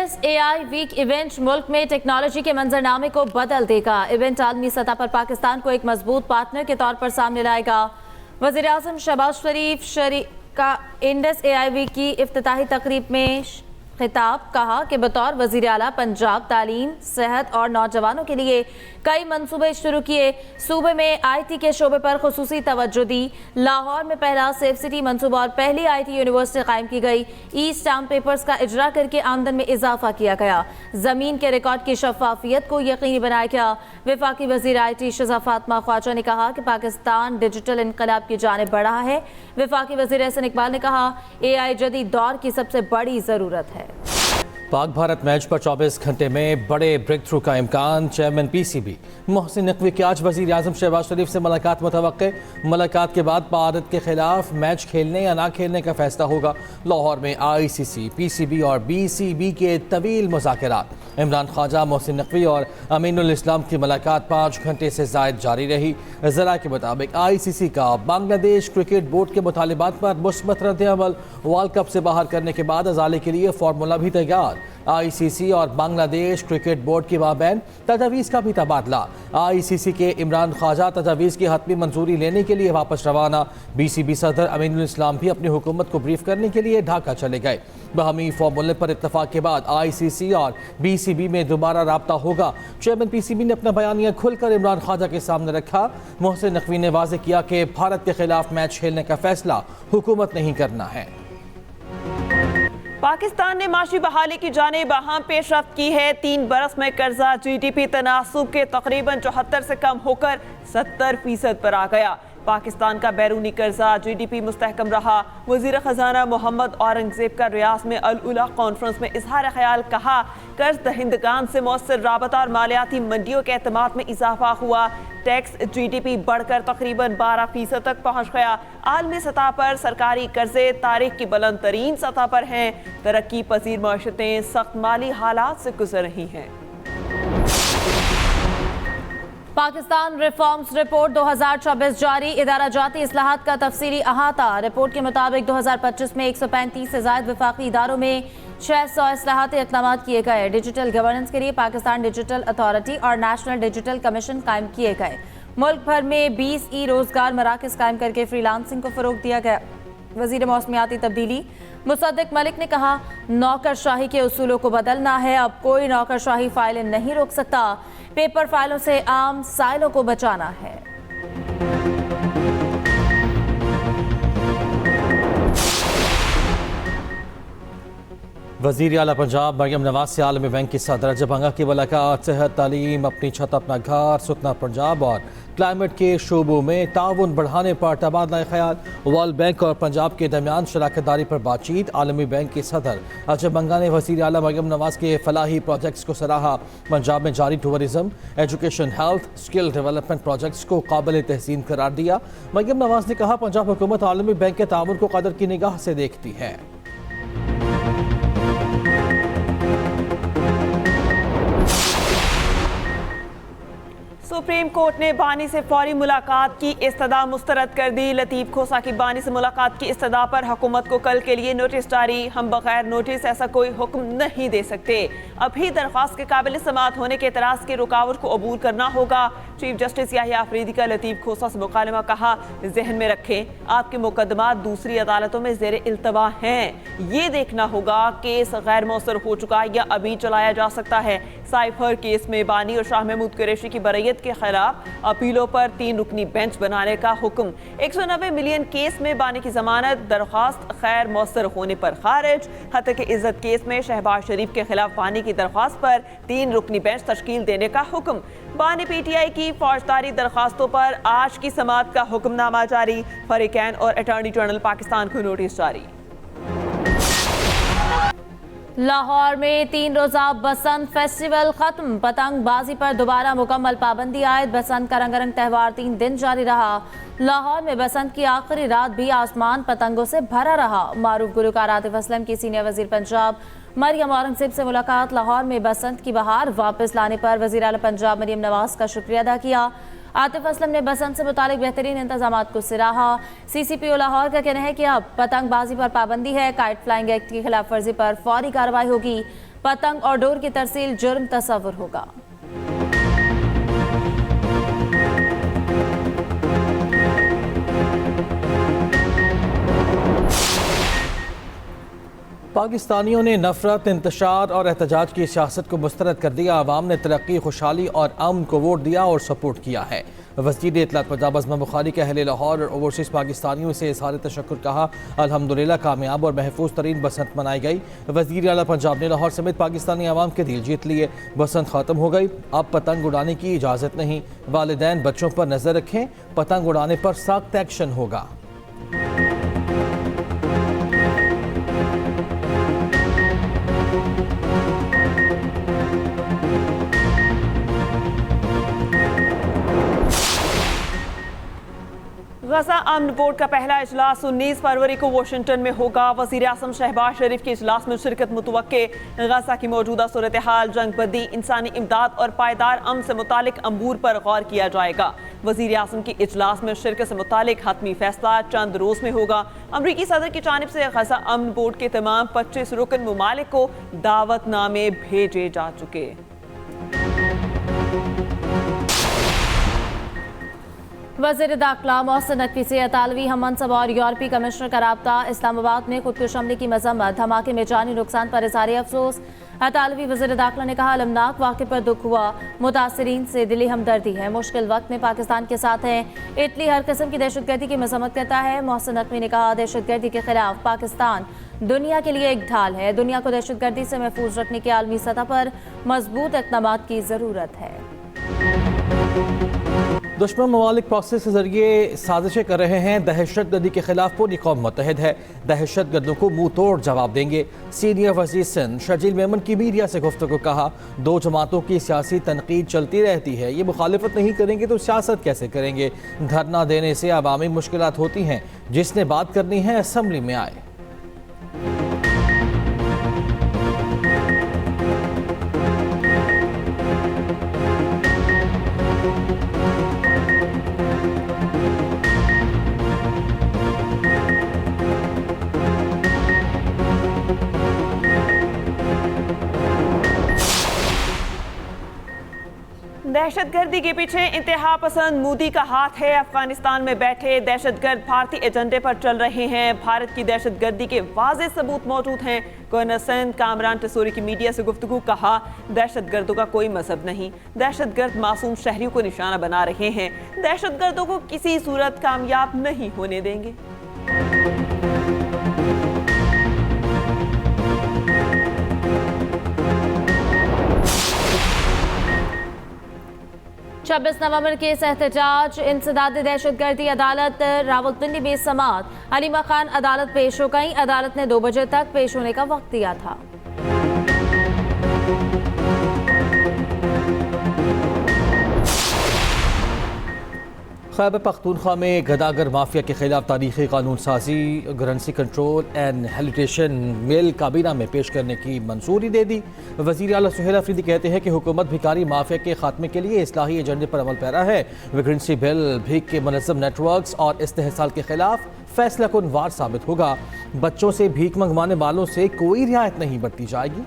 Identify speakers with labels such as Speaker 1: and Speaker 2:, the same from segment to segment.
Speaker 1: Indus AI week event मुल्क में technology के मंजरनामे को बदल देगा। इवेंट आलमी सतह पर पाकिस्तान को एक मजबूत पार्टनर के तौर पर सामने लाएगा। वज़ीर आज़म शहबाज शरीफ का इंडस एआई वीक की इफ्तिताही तकरीब में खिताब, कहा कि बतौर वज़ीर आला पंजाब तालीम, सेहत और नौजवानों के लिए कई मंसूबे शुरू किए। सूबे में IT के शोबे पर खुसूसी तवज्जो दी। लाहौर में पहला सेफ सिटी मंसूबा और पहली IT यूनिवर्सिटी कायम की गई। ई स्टाम्प पेपर्स का इजरा करके आमदन में इजाफा किया गया। जमीन के रिकॉर्ड की शफाफियत को यकीनी बनाया गया। वफाकी वज़ीर IT शज़ा फातिमा ख्वाजा ने कहा कि पाकिस्तान डिजिटल इनकलाब की जानिब बढ़ा है। वफाकी वज़ीर एहसन इकबाल ने कहा AI जदीद दौर की सबसे बड़ी ज़रूरत है।
Speaker 2: पाक भारत मैच पर 24 घंटे में बड़े ब्रेक थ्रू का इम्कान। चेयरमैन PCB मोहसिन नकवी की आज वज़ीर आज़म शहबाज शरीफ से मुलाकात मुतवक्के। मुलाकात के बाद भारत के खिलाफ मैच खेलने या ना खेलने का फैसला होगा। लाहौर में ICC, PCB और BCB के तवील मुज़ाकरात। इमरान ख्वाजा, मोहसिन नकवी और अमीनुल इस्लाम की मुलाकात 5 घंटे से ज़ायद जारी रही। ज़रा के मुताबिक ICC का बांग्लादेश क्रिकेट बोर्ड के मुतालिबात पर मुस्बत रद्द-ए-अमल। वर्ल्ड कप से बाहर करने के बाद अजाले के लिए फार्मूला भी तैयार। ICC और बांग्लादेश क्रिकेट बोर्ड के माबैन तजावीज़ का भी तबादला। ICC के इमरान ख्वाजा तजावीज़ की हतमी मंजूरी लेने के लिए वापस रवाना। BCB सदर अमीनुल इस्लाम भी अपनी हुकूमत को ब्रीफ करने के लिए ढाका चले गए। बहमी फार्मूले पर इत्तफाक के बाद ICC और BCB में दोबारा राब्ता होगा। चेयरमैन PCB ने अपना बयानिया खुलकर इमरान ख्वाजा के सामने रखा। मोहसिन नकवी ने वाज़ेह किया कि भारत के खिलाफ मैच खेलने का फैसला हुकूमत नहीं करना है।
Speaker 3: पाकिस्तान ने माशी बहाली की जानिब अहम पेशरफ्त की है। 3 बरस में कर्जा GDP तनासुब के तकरीबन 74 से कम होकर 70% पर आ गया। पाकिस्तान का बैरूनी कर्जा GDP मुस्तहकम रहा। वज़ीर ख़जाना मोहम्मद औरंगज़ेब का रियाद में अल उला कॉन्फ्रेंस में इजहार ख्याल, कहा कर्ज दहिंदगान से मौसर राबता और मालियाती मंडियों के एतमाद में इजाफा हुआ। टैक्स GDP बढ़कर तकरीबन 12% तक पहुँच गया। आलमी सतह पर सरकारी कर्जे तारीख की बुलंद तरीन सतह पर हैं। तरक्की पजीर मईशतें सख्त माली हालात से गुजर रही हैं।
Speaker 1: पाकिस्तान रिफॉर्म्स रिपोर्ट 2024 जारी। इदारा जाती इस्लाहात का तफसीली अहाता। रिपोर्ट के मुताबिक 2025 में 135 से ज़ायद वफाकी इदारों में 600 इस्लाहाती इक़दाम किए गए। डिजिटल गवर्नेंस के लिए पाकिस्तान डिजिटल अथॉरिटी और नेशनल डिजिटल कमीशन कायम किए गए। मुल्क भर में 20 रोजगार मराकज़ कायम करके फ्रीलांसिंग को फ़रोग दिया गया। वज़ीर मौसमियाती तब्दीली मुसद्दिक मलिक ने कहा नौकरशाही के उसूलों को बदलना है। अब कोई नौकरशाही फाइलें नहीं रोक सकता। पेपर फाइलों से आम साइलों को बचाना है।
Speaker 2: वज़ीर आला पंजाब मरियम नवाज से आलमी बैंक की सदर जबंगा की मुलाकात। सेहत, तालीम, अपनी छत अपना घर, सुतना पंजाब और क्लाइमेट के शोबों में ताउन बढ़ाने पर तबादला ख्याल। वर्ल्ड बैंक और पंजाब के दरमियान शराकतदारी पर बातचीत। आलमी बैंक के सदर जबंगा ने वज़ीर आला मरियम नवाज के फलाही प्रोजेक्ट्स को सराहा। पंजाब में जारी tourism, education, health, skill development projects को काबिल तहसीन करार दिया। मरियम नवाज ने कहा पंजाब हुकूमत आलमी बैंक के ताउन को कदर की निगाह से देखती है।
Speaker 3: सुप्रीम कोर्ट ने बानी से फौरी मुलाकात की इस्तदा मुस्तरद कर दी। लतीफ़ खोसा की बानी से मुलाकात की इस्तदा पर हुकूमत को कल के लिए नोटिस जारी। हम बगैर नोटिस ऐसा कोई हुक्म नहीं दे सकते। अभी दरख्वास्त के काबिल समाअत होने के एतराज़ की रुकावट को अबूर करना होगा। चीफ जस्टिस याहिया अफरीदी का लतीफ़ खोसा से मुकालमा, कहा जहन में रखें आपके मुकदमात दूसरी अदालतों में ज़ेर इल्तवा हैं। ये देखना होगा केस गैर मौसर हो चुका या अभी चलाया जा सकता है। साइफर केस में बानी और शाह महमूद कुरैशी की बरयत के खिलाफ अपीलों पर 3 रुकनी बेंच बनाने का हुक्म। 190 मिलियन केस में बानी की जमानत दरख्वास्त खैर मौसर होने पर खारिज। हत्या की इज्जत केस में शहबाज शरीफ के खिलाफ बानी की दरख्वास्त पर 3 रुकनी बेंच तश्कील देने का हुक्म। बानी PTI की फौजदारी दरख्वास्तों पर आज की समाअत का हुक्मनामा जारी। फरीकैन और अटॉर्नी जनरल पाकिस्तान को नोटिस जारी।
Speaker 1: लाहौर में 3 रोज़ा बसंत फेस्टिवल खत्म। पतंगबाजी पर दोबारा मुकम्मल पाबंदी आयद। बसंत का रंगारंग त्यौहार 3 दिन जारी रहा। लाहौर में बसंत की आखिरी रात भी आसमान पतंगों से भरा रहा। मारूफ गुलकार आतिफ असलम की सीनियर वज़ीर पंजाब मरियम औरंगज़ेब से मुलाकात। लाहौर में बसंत की बहार वापस लाने पर वज़ीर आला पंजाब मरियम नवाज का शुक्रिया अदा किया। आतिफ असलम ने बसंत से मुतालिक बेहतरीन इंतजाम को सराहा। CCPO लाहौर का कहना है कि अब पतंगबाजी पर पाबंदी है। काइट फ्लाइंग एक्ट की खिलाफ वर्जी पर फौरी कार्रवाई होगी। पतंग और डोर की तरसील जुर्म तस्वुर होगा।
Speaker 2: पाकिस्तानियों ने नफरत, इंतशार और एहतजाज की सियासत को मुस्तरद कर दिया। आवाम ने तरक्की, खुशहाली और अमन को वोट दिया और सपोर्ट किया है। वज़ीर इत्तलात पंजाब अज़मा बुखारी के अहले लाहौर और ओवरसीज़ पाकिस्तानियों से इज़हार तशक्कुर कहा। अल्हम्दुलिल्लाह कामयाब और महफूज तरीन बसंत मनाई गई। वज़ीर आला पंजाब ने लाहौर समेत पाकिस्तानी आवाम के दिल जीत लिए। बसंत ख़त्म हो गई, अब पतंग उड़ाने की इजाज़त नहीं। वालिदैन बच्चों पर नज़र रखें, पतंग उड़ाने पर सख्त एक्शन होगा।
Speaker 3: गजा अमन बोर्ड का पहला इजलास 19 फरवरी को वाशिंगटन में होगा। वज़ीर आज़म शहबाज शरीफ के इजलास में शिरकत मुतवक्के। गजा की मौजूदा सूरत हाल, जंगबंदी, इंसानी इमदाद और पायदार अमन से मुतालिक अमूर पर गौर किया जाएगा। वज़ीर आज़म के इजलास में शिरकत से मुतालिक हतमी फैसला चंद रोज़ में होगा। अमरीकी सदर की जानिब से गजा अमन बोर्ड के तमाम 25 रुकन ममालिक को दावतनामे भेजे जा चुके।
Speaker 1: वज़ीर दाखिला मोहसिन नकवी से अतालवी हम मनसब और यूरोपीय कमिश्नर का राब्ता। इस्लामाबाद में खुदकुश हमले की मजम्मत, धमाके में जानी नुकसान पर इज़हार अफसोस। अतालवी वज़ीर दाखिला ने कहा, अलमनाक वाक़े पर दुख हुआ, मुतासरीन से दिली हमदर्दी है, मुश्किल वक्त में पाकिस्तान के साथ हैं। इटली हर किस्म की दहशतगर्दी की मजम्मत करता है। मोहसिन नकवी ने कहा, दहशतगर्दी के खिलाफ पाकिस्तान दुनिया के लिए एक ढाल है। दुनिया को दहशतगर्दी से महफूज रखने के आलमी सतह पर मजबूत इक़दामात की ज़रूरत है।
Speaker 2: दुश्मन ममालिक प्रोसेस के जरिए साजिशें कर रहे हैं। दहशतगर्दी के खिलाफ पूरी कौम मुत्तहिद है, दहशतगर्दों को मुंह तोड़ जवाब देंगे। सीनियर वज़ीर सिंध शर्जील मेमन की मीडिया से गुफ्तगू कहा, दो जमातों की सियासी तनकीद चलती रहती है, ये मुखालिफत नहीं करेंगे तो सियासत कैसे करेंगे। धरना देने से अवामी मुश्किलात होती हैं, जिसने बात करनी है असम्बली में आए।
Speaker 3: दहशतगर्दी के पीछे इंतहा पसंद मोदी का हाथ है। अफगानिस्तान में बैठे दहशतगर्द भारतीय एजेंडे पर चल रहे हैं। भारत की दहशतगर्दी के वाज़ेह सबूत मौजूद हैं। गवर्नर सिंध कामरान तसूरी की मीडिया से गुफ्तगू कहा, दहशतगर्दों का कोई मजहब नहीं, दहशतगर्द मासूम शहरियों को निशाना बना रहे हैं, दहशतगर्दों को किसी सूरत कामयाब नहीं होने देंगे।
Speaker 1: छब्बीस नवंबर के एहतजाज, इंसदाद दहशतगर्दी, अदालत रावलपिंडी में समाअत। हलीमा खान अदालत पेश हो गई। अदालत ने 2 बजे तक पेश होने का वक्त दिया था।
Speaker 2: खैबर पख्तूनख्वा में गदागर माफिया के खिलाफ तारीखी कानून साजी, करेंसी कंट्रोल एंड हेलिटेशन बिल काबीना में पेश करने की मंजूरी दे दी। वज़ीर आला सुहेल अफरीदी कहते हैं कि हुकूमत भिखारी माफिया के खात्मे के लिए इस्लाही एजेंडे पर अमल पैरा है। करेंसी बिल भीख के मुनज़्ज़म नेटवर्क्स और इस्तेहसाल के खिलाफ फैसला कुन वार साबित होगा। बच्चों से भीख मंगवाने वालों से कोई रियायत नहीं बरती जाएगी।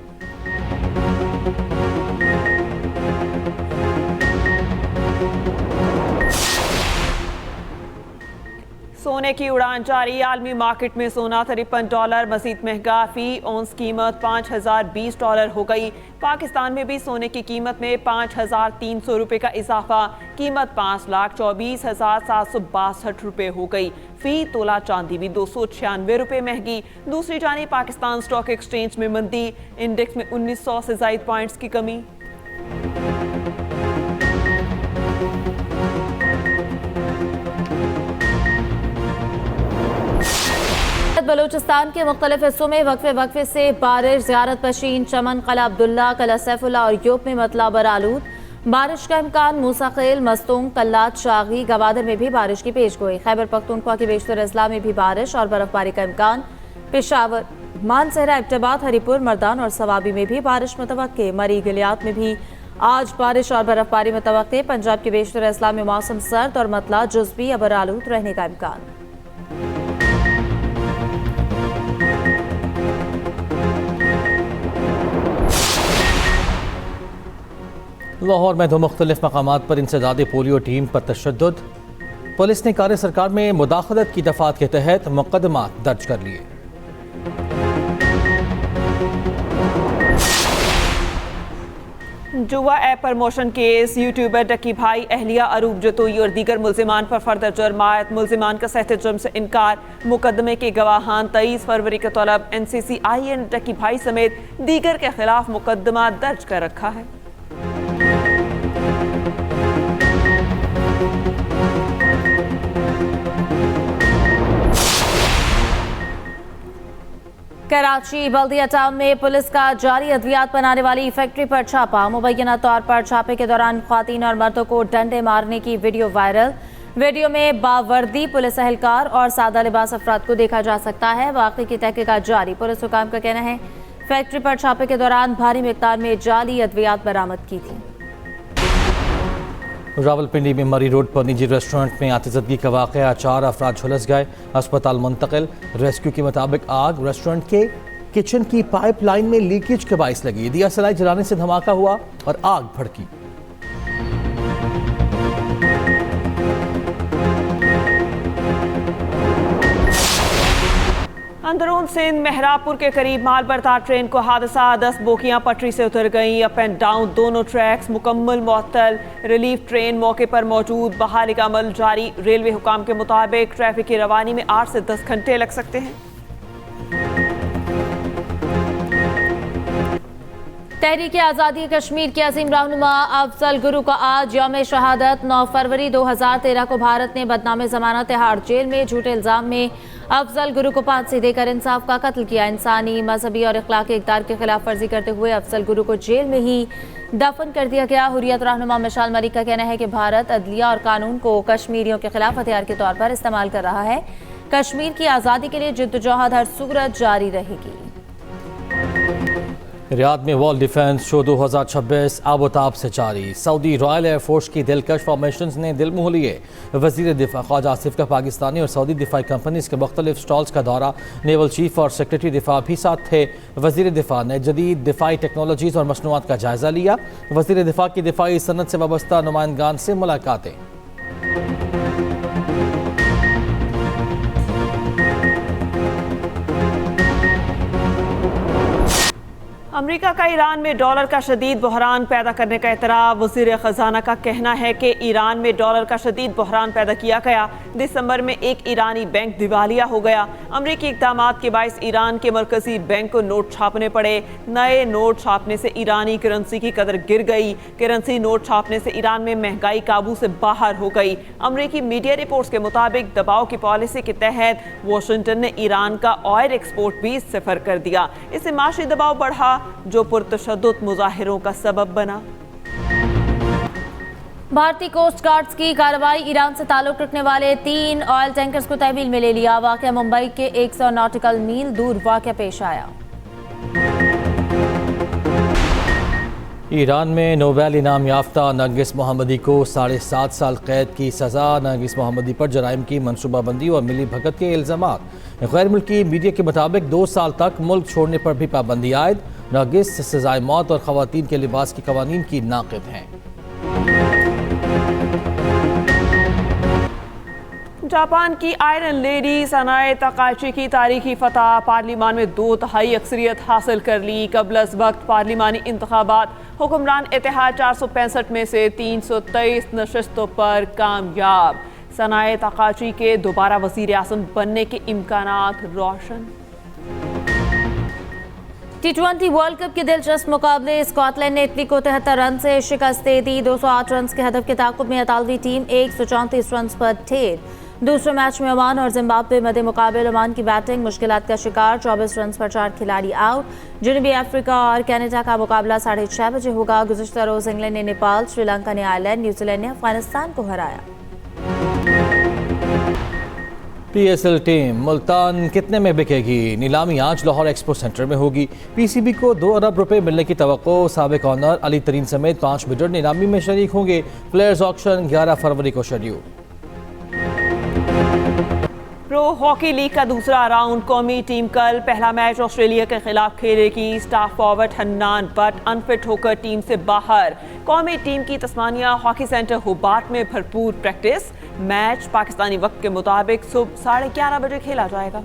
Speaker 3: सोने की उड़ान जारी, आलमी मार्केट में सोना $53 मजीद महंगा, फी औंस कीमत $5020 हो गई। पाकिस्तान में भी सोने की कीमत में $5300 रुपये का इजाफा, कीमत $5,24,762 रुपये हो गई। फी तोला चांदी भी $296 रुपये महंगी। दूसरी जानिब पाकिस्तान स्टॉक एक्सचेंज में मंदी, इंडेक्स में 1900 से ज़ायद पॉइंट्स की कमी।
Speaker 1: बलूचिस्तान के मुख्तलिफ हिस्सों में वक्फे से बारिश, ज़ियारत पशीन, चमन, कला अब्दुल्ला, कला सैफुल्ला और यूप में मतला बरालूद। बारिश का इम्कान मूसाखेल, मस्तूंग, तल्लात, शागी, गवादर में भी बारिश की पेशगोई। खैबर पख्तूनख्वा के बेशतर अजला में भी बारिश और बर्फबारी का इम्कान। पेशावर, मानसहरा, इब्टाबाद, हरीपुर, मर्दान और सवाबी में भी बारिश मुतवक्के। मरी गलियात में भी आज बारिश और बर्फबारी मुतवक्के। पंजाब के बेशतर अजला में मौसम सर्द और मतला जुज़वी या बरालूद रहने का इम्कान।
Speaker 2: लाहौर में 2 मुख्तलिफ मकामात पर इंसदादी पोलियो टीम पर तशद्दुद। पुलिस ने कार्य सरकार में मुदाखलत की दफात के तहत मुकदमा दर्ज कर लिए।
Speaker 3: जुआ ऐप प्रमोशन केस, यूट्यूबर डकी भाई, अहलिया अरूब जतोई और दीगर मुल्जिमान पर फर्दर जुर्मायत। मुल्जिमान का सहते जुर्म से इनकार। मुकदमे के गवाहान 23 फरवरी के तलब। NCCI ने डकी भाई समेत दीगर के खिलाफ मुकदमा दर्ज कर रखा है।
Speaker 1: कराची बल्दिया टाउन में पुलिस का जारी अद्वियात बनाने वाली फैक्ट्री पर छापा। मुबैना तौर पर छापे के दौरान ख्वातीन और मर्दों को डंडे मारने की वीडियो वायरल। वीडियो में बावर्दी पुलिस एहलकार और सादा लिबास अफराद को देखा जा सकता है। वाक़ई की तहकीकात जारी। पुलिस हुकाम का कहना है फैक्ट्री पर छापे के दौरान भारी मिकदार में जाली अद्वियात बरामद की थी।
Speaker 2: रावलपिंडी में मरी रोड पर निजी रेस्टोरेंट में आतिशबाजी का वाक़या, 4 अफराद झुलस गए, अस्पताल मुंतकिल। रेस्क्यू के मुताबिक आग रेस्टोरेंट के किचन की पाइपलाइन में लीकेज के बाइस लगी। दिया सलाई जलाने से धमाका हुआ और आग भड़की।
Speaker 3: अंदरून सिंध मेहरापुर के करीब माल बरदार ट्रेन को हादसा, 10 बोगियां पटरी से उतर गईं। अप एंड डाउन दोनों ट्रैक्स मुकम्मल मुअत्तल। रिलीफ ट्रेन मौके पर मौजूद। बहाली का अमल जारी। रेलवे हुकाम के मुताबिक ट्रैफिक की रवानी में 8 से 10 घंटे लग सकते हैं।
Speaker 1: तहरीक आज़ादी कश्मीर के अजीम रहनुमा अफजल गुरु का आज यौम शहादत। 9 फरवरी 2013 को भारत ने बदनाम ज़मानत तिहाड़ जेल में झूठे इल्ज़ाम में अफजल गुरु को फांसी देकर इंसाफ का कत्ल किया। इंसानी, मजहबी और इखलाकी इक़दार की खिलाफ वर्जी करते हुए अफजल गुरु को जेल में ही दफन कर दिया गया। हुर्रियत रहनुमा मिशाल मलिक का कहना है कि भारत अदलिया और कानून को कश्मीरियों के खिलाफ हथियार के तौर पर इस्तेमाल कर रहा है। कश्मीर की आज़ादी के लिए जिद्दोजहद हर सूरत जारी रहेगी।
Speaker 2: रियाद में वर्ल्ड डिफेंस शो 2026 आबोताब से जारी। सऊदी रॉयल एयरफोर्स की दिलकश फॉर्मेशन ने दिल मोह लिए। वज़ीर दिफा ख्वाजा आसिफ का पाकिस्तानी और सऊदी दिफाई कंपनीज के मुख्तलिफ स्टॉल्स का दौरा। नेवल चीफ और सेक्रेटरी दिफा भी साथ थे। वज़ीर दिफा ने जदीद दिफाई टेक्नोलॉजीज़ और मसनूआत का जायज़ा लिया। वज़ीर दिफा की दिफाई सनत से वाबस्ता नुमाइंदगान से मुलाकातें।
Speaker 3: अमेरिका का ईरान में डॉलर का शदीद बहरान पैदा करने का एतराफ़। वज़ीर ख़जाना का कहना है कि ईरान में डॉलर का शदीद बहरान पैदा किया गया। दिसंबर में एक ईरानी बैंक दिवालिया हो गया। अमरीकी इक़दामात के बायस ईरान के मरकज़ी बैंक को नोट छापने पड़े। नए नोट छापने से ईरानी करेंसी की कदर गिर गई। करेंसी नोट छापने से ईरान में महंगाई काबू से बाहर हो गई। अमरीकी मीडिया रिपोर्ट्स के मुताबिक दबाव की पॉलिसी के तहत वाशिंगटन ने ईरान का ऑयल एक्सपोर्ट भी सिफर कर दिया। इससे माशी दबाव बढ़ा जो पुरतशद्दुद मुजाहिरों का सबब बना।
Speaker 1: भारतीय कोस्ट गार्ड्स की कार्रवाई। ईरान से ताल्लुक रखने वाले 3 ऑयल टैंकर्स को तहवील में ले लिया। वाक़या मुंबई के 100 नॉटिकल मील दूर वाक़या पेश आया।
Speaker 2: ईरान में नोबेल इनाम याफ्ता नरगिस मोहम्मदी को 7.5 साल कैद की सज़ा। नरगिस मोहम्मदी पर जराइम की मनसूबाबंदी और मिली भगत के इल्ज़ामात। गैर मुल्की मीडिया के मुताबिक 2 साल तक मुल्क छोड़ने पर भी पाबंदी आयद। नरगिस सज़ाए मौत और ख़वातीन के लिबास के कवानीन की नाक़िद हैं।
Speaker 3: जापान की आयरन लेडी सनाए तकाची की तारीखी फतह। पार्लिमान में 2/3 अक्सरियत हासिल कर ली। कबल अज़ वक्त पार्लिमानी इंतखाबात। हुक्मरान इत्तेहाद 465 में से 323 नशस्तों पर कामयाब। सनाए तकाची के दोबारा वज़ीर आज़म बनने के इम्कानात रोशन।
Speaker 1: T20 वर्ल्ड कप के दिलचस्प मुकाबले। स्कॉटलैंड ने इटली को 73 रन से शिकस्त दे दी। 208 रन के हदफ के ताक़ुब में इतालवी टीम 134 रन पर ढेर। दूसरे मैच में ओमान और जिम्बाब्वे मध्य मुकाबले। ओमान की बैटिंग मुश्किलात का शिकार। 24 रन पर 4 खिलाड़ी आउट। जनूबी अफ्रीका और कनाडा का मुकाबला 6:30 बजे होगा। गुज़िश्ता रोज़ इंग्लैंड ने नेपाल, श्रीलंका ने आयरलैंड, न्यूजीलैंड ने अफगानिस्तान को हराया।
Speaker 2: PSL टीम मुल्तान कितने में बिकेगी? नीलामी आज लाहौर एक्सपो सेंटर में होगी। PCB को 2 अरब रुपए मिलने की तवक्को। साबिक ऑनर अली तरीन समेत 5 बिडर नीलामी में शरीक होंगे। प्लेयर्स ऑक्शन 11 फरवरी को शेड्यूल।
Speaker 3: प्रो हॉकी लीग का दूसरा राउंड कौमी टीम कल पहला मैच ऑस्ट्रेलिया के खिलाफ खेलेगी। Star forward Hannan but unfit होकर टीम से बाहर। कौमी टीम की तस्मानिया हॉकी सेंटर होबार्ट में भरपूर प्रैक्टिस। मैच पाकिस्तानी वक्त के मुताबिक सुबह 11:30 बजे खेला जाएगा।